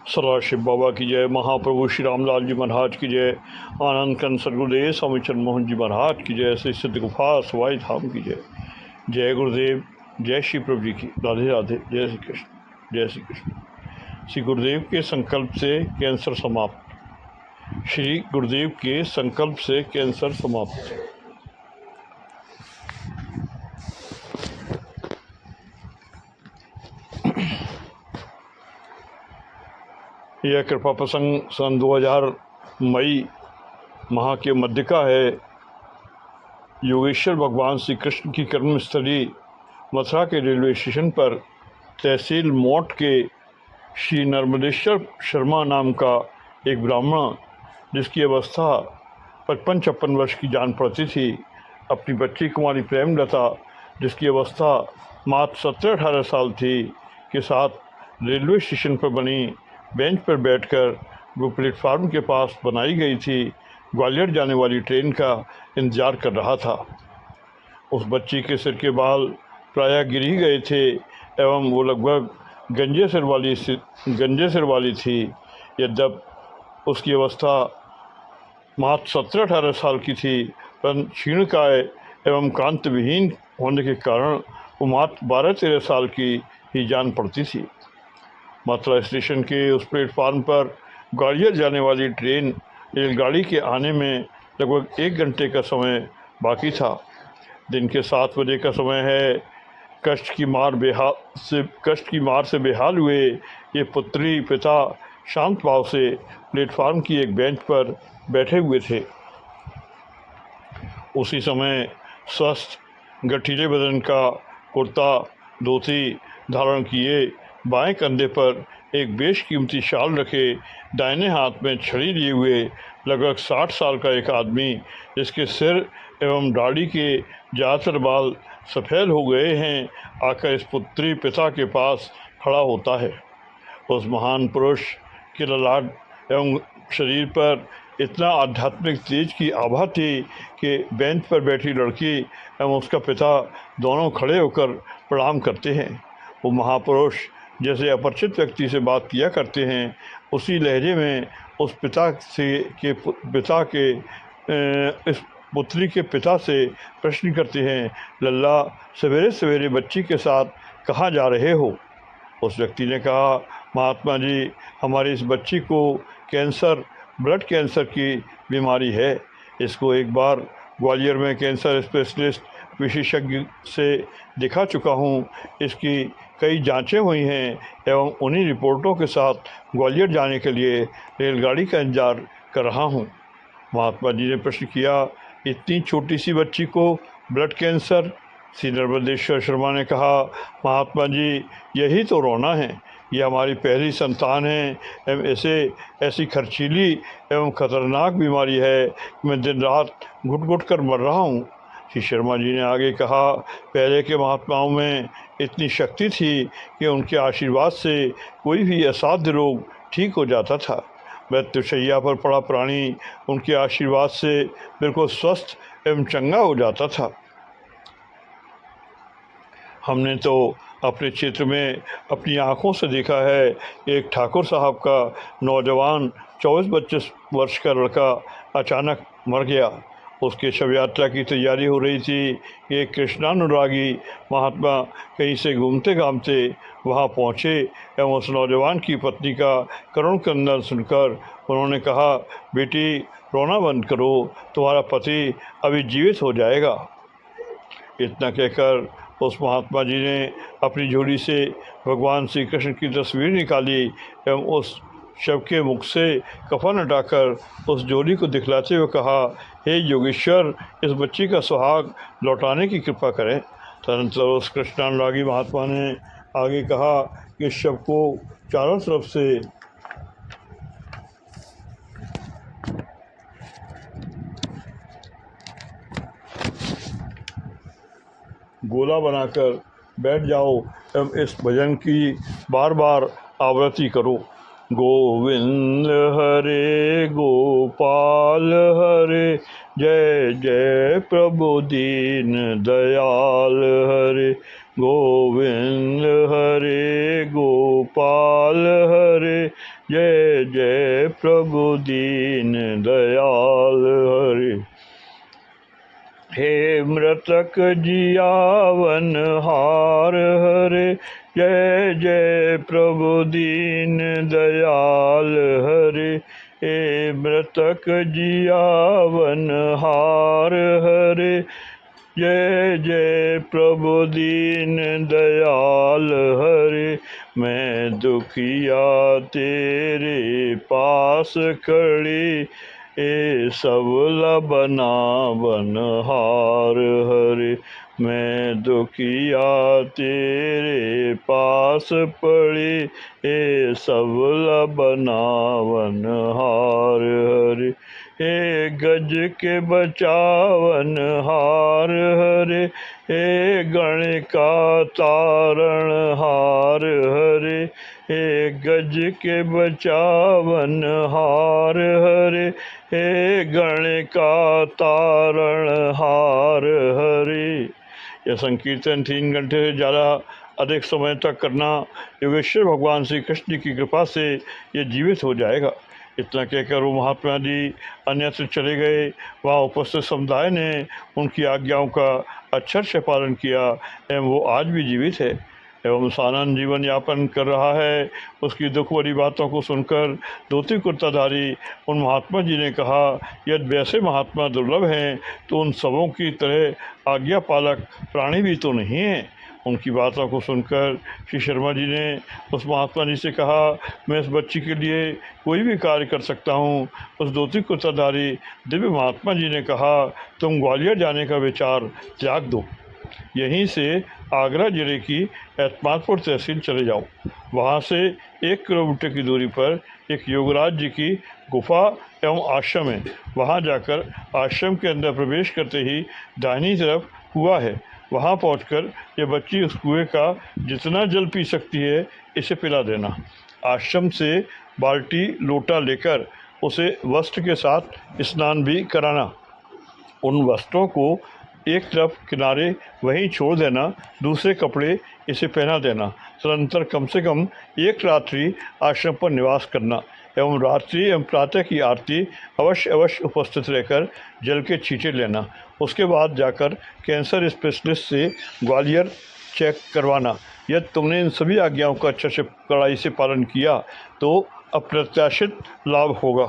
सदाशिव बाबा की जय, महाप्रभु श्री रामलाल जी महाराज की जय, आनंद कंद सदगुरुदेव स्वामी चंद्र मोहन जी महाराज की जय, श्री सिद्ध गुफा सवाई धाम की जय। जय गुरुदेव, जय श्री प्रभु जी की, राधे राधे, जय श्री कृष्ण, जय श्री कृष्ण। श्री गुरुदेव के संकल्प से कैंसर समाप्त। श्री गुरुदेव के संकल्प से कैंसर समाप्त। यह कृपा प्रसंग सन 2000 मई माह के मध्य का है। योगेश्वर भगवान श्री कृष्ण की कर्मस्थली मथुरा के रेलवे स्टेशन पर तहसील मोट के श्री नर्मदेश्वर शर्मा नाम का एक ब्राह्मण, जिसकी अवस्था 55-56 वर्ष की जान पड़ती थी, अपनी बच्ची कुमारी प्रेमलता, जिसकी अवस्था मात्र 17-18 साल थी, के साथ रेलवे स्टेशन पर बनी बेंच पर बैठकर वो प्लेटफार्म के पास बनाई गई थी ग्वालियर जाने वाली ट्रेन का इंतज़ार कर रहा था। उस बच्ची के सिर के बाल प्रायः गिर ही गए थे एवं वो लगभग गंजे सिर वाली थी। यद्यप उसकी अवस्था मात्र 17-18 साल की थी, पर क्षीणकाय एवं कांत विहीन होने के कारण वो मात्र 12-13 साल की ही जान पड़ती थी। मथुरा स्टेशन के उस प्लेटफार्म पर ग्वालियर जाने वाली ट्रेन रेलगाड़ी के आने में लगभग 1 घंटे का समय बाकी था। दिन के 7 बजे का समय है। कष्ट की मार से बेहाल हुए ये पुत्री पिता शांत भाव से प्लेटफार्म की एक बेंच पर बैठे हुए थे। उसी समय स्वस्थ गठीले बदन का कुर्ता धोती धारण किए, बाएं कंधे पर एक बेशकीमती शाल रखे, दाहिने हाथ में छड़ी लिए हुए लगभग 60 साल का एक आदमी, जिसके सिर एवं दाढ़ी के ज़्यादातर बाल सफ़ेद हो गए हैं, आकर इस पुत्री पिता के पास खड़ा होता है। उस महान पुरुष के ललाट एवं शरीर पर इतना आध्यात्मिक तेज की आभा थी कि बेंच पर बैठी लड़की एवं उसका पिता दोनों खड़े होकर प्रणाम करते हैं। वो महापुरुष जैसे अपरिचित व्यक्ति से बात किया करते हैं, उसी लहजे में उस इस पुत्री के पिता से प्रश्न करते हैं, लल्ला, सवेरे सवेरे बच्ची के साथ कहाँ जा रहे हो? उस व्यक्ति ने कहा, महात्मा जी, हमारी इस बच्ची को ब्लड कैंसर की बीमारी है। इसको एक बार ग्वालियर में कैंसर स्पेशलिस्ट विशेषज्ञ से दिखा चुका हूँ। इसकी कई जांचें हुई हैं एवं उन्हीं रिपोर्टों के साथ ग्वालियर जाने के लिए रेलगाड़ी का इंतजार कर रहा हूँ। महात्मा जी ने प्रश्न किया, इतनी छोटी सी बच्ची को ब्लड कैंसर? श्री नर्मदेश्वर शर्मा ने कहा, महात्मा जी, यही तो रोना है। ये हमारी पहली संतान है एवं ऐसी खर्चीली एवं खतरनाक बीमारी है कि मैं दिन रात घुट घुट कर मर रहा हूँ। श्री शर्मा जी ने आगे कहा, पहले के महात्माओं में इतनी शक्ति थी कि उनके आशीर्वाद से कोई भी असाध्य रोग ठीक हो जाता था। मृत्युशैया पर पड़ा प्राणी उनके आशीर्वाद से बिल्कुल स्वस्थ एवं चंगा हो जाता था। हमने तो अपने क्षेत्र में अपनी आँखों से देखा है, एक ठाकुर साहब का नौजवान 24-25 वर्ष का लड़का अचानक मर गया। उसके शव यात्रा की तैयारी हो रही थी कि एक कृष्णानुरागी महात्मा कहीं से घूमते घामते वहां पहुंचे एवं उस नौजवान की पत्नी का करुण क्रंदन सुनकर उन्होंने कहा, बेटी, रोना बंद करो, तुम्हारा पति अभी जीवित हो जाएगा। इतना कहकर उस महात्मा जी ने अपनी झोली से भगवान श्री कृष्ण की तस्वीर निकाली एवं उस शव के मुख से कफन हटाकर उस जोड़ी को दिखलाते हुए कहा, हे योगेश्वर, इस बच्ची का सुहाग लौटाने की कृपा करें। तदनंतर उस कृष्णानुरागी महात्मा ने आगे कहा कि इस शव को चारों तरफ से गोला बनाकर बैठ जाओ एवं इस भजन की बार बार आवृत्ति करो। गोविंद हरे गोपाल हरे, जय जय प्रभु दीन दयाल हरे, गोविंद हरे गोपाल हरे, जय जय प्रभु दीन दयाल हरे। हे मृतक जियावन हार हरे, जय जय प्रभु दीन दयाल हरे। हे मृतक जियावन हार हरे, जय जय प्रभु दीन दयाल हरे। मैं दुखिया तेरे पास खड़ी, ए सबला बनावन हार हरे। मैं दुखिया तेरे पास पड़ी, ए सबला बनावन हार हरे। हे गज के बचावन हार हरे, हे गण का तारण हार हरे। हे गज के बचावन हार हरे, हे गण का तारण हार हरे। यह संकीर्तन 3 घंटे से ज़्यादा अधिक समय तक करना योगेश्वर भगवान श्री कृष्ण जी की कृपा से ये जीवित हो जाएगा। इतना कहकर वो महात्मा जी अन्यत्र चले गए। वहाँ उपस्थित समुदाय ने उनकी आज्ञाओं का अक्षर से पालन किया एवं वो आज भी जीवित है एवं सानंद जीवन यापन कर रहा है। उसकी दुख भरी बातों को सुनकर धोती कुर्ताधारी उन महात्मा जी ने कहा, यदि वैसे महात्मा दुर्लभ हैं तो उन सबों की तरह आज्ञा पालक प्राणी भी तो नहीं हैं। उनकी बातों को सुनकर श्री शर्मा जी ने उस महात्मा जी से कहा, मैं इस बच्ची के लिए कोई भी कार्य कर सकता हूँ। उस धोती कुर्ताधारी दिव्य महात्मा जी ने कहा, तुम ग्वालियर जाने का विचार त्याग दो, यहीं से आगरा जिले की एतमादपुर तहसील चले जाओ। वहाँ से 1 किलोमीटर की दूरी पर एक योगराज जी की गुफा एवं आश्रम है। वहाँ जाकर आश्रम के अंदर प्रवेश करते ही दाहिनी तरफ कुआं है। वहाँ पहुंचकर ये बच्ची उस कुएं का जितना जल पी सकती है इसे पिला देना। आश्रम से बाल्टी लोटा लेकर उसे वस्त्र के साथ स्नान भी कराना। उन वस्त्रों को एक तरफ किनारे वहीं छोड़ देना, दूसरे कपड़े इसे पहना देना। तदनंतर कम से कम 1 रात्रि आश्रम पर निवास करना एवं रात्रि एवं प्रातः की आरती अवश्य उपस्थित रहकर जल के छींटे लेना। उसके बाद जाकर कैंसर स्पेशलिस्ट से ग्वालियर चेक करवाना। यदि तुमने इन सभी आज्ञाओं का अच्छे से कड़ाई से पालन किया तो अप्रत्याशित लाभ होगा।